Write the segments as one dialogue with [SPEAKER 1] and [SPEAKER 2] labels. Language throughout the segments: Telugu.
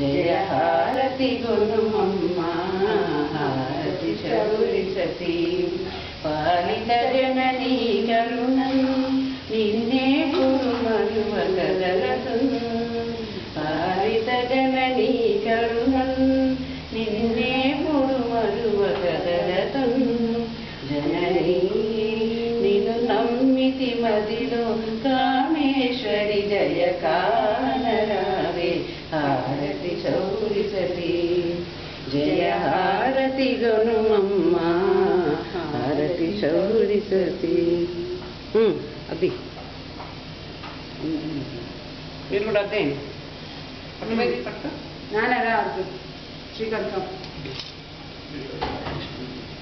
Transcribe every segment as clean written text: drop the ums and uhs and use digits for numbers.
[SPEAKER 1] జయ హారతి గురుమమ్మ హారతి శౌరి సతీ పాలిత జననీ కరుణం నిన్నే గురు మరువ కదలతును పాలిత జననీ కరుణం నిన్నే గురు మరువ కదలతును జననీ నిన్ను నమ్మితి మదిలో కామేశ్వరి జయ కానరావే హారతి శౌరి సతీ జయ హారతి గురుమమ్మ హారతి శౌరి సతీ అది మీరు కూడా అదే నాన్నరా అది శ్రీకాంతం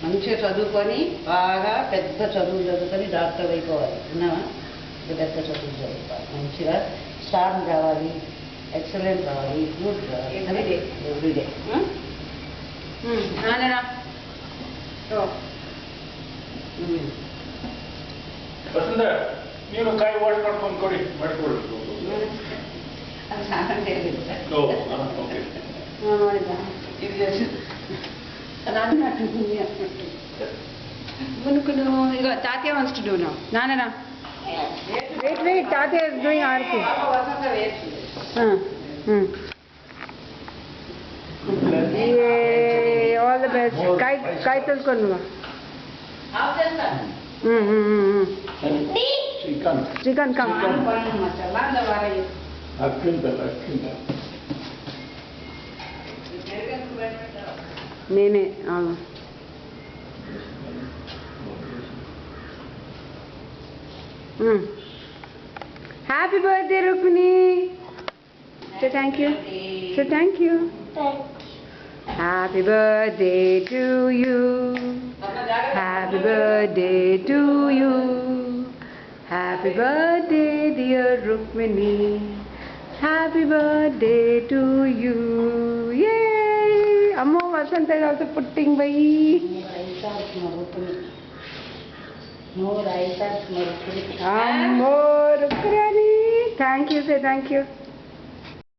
[SPEAKER 1] మంచిగా చదువుకొని బాగా పెద్ద చదువులు చదువుకొని డాక్టర్ అయిపోవాలి విన్నావా పెద్ద చదువులు చదువుకోవాలి మంచిగా స్టార్ రావాలి ఎక్సలెంట్ రావాలి గుడ్ రావాలి ఎవ్రీడే నాన్నరా
[SPEAKER 2] ನೀನು ಕಾಯಿ ವಾಶ್ ಮಾಡ್ಕೊಂಡು ಕೊಡಿ ಮಾಡಿಕೊಡು
[SPEAKER 1] ಅದು ಸ್ನಾನ ಹೇಳಿಲ್ಲ మునుకును ఇగో తాతయ్య wants to do now. నాన్న wait తాతయ్య is doing Aarti all the best కాయ తెలుసుకోను శ్రీకాంత్ కమ్ నేనే happy birthday Rukmini so thank you happy birthday to you happy birthday to you happy birthday dear Rukmini happy birthday to you ఏ అమ్మో వసంత ఆల్సో పుట్టింగ్ బై అమ్మో రుక్మిణి థ్యాంక్ యూ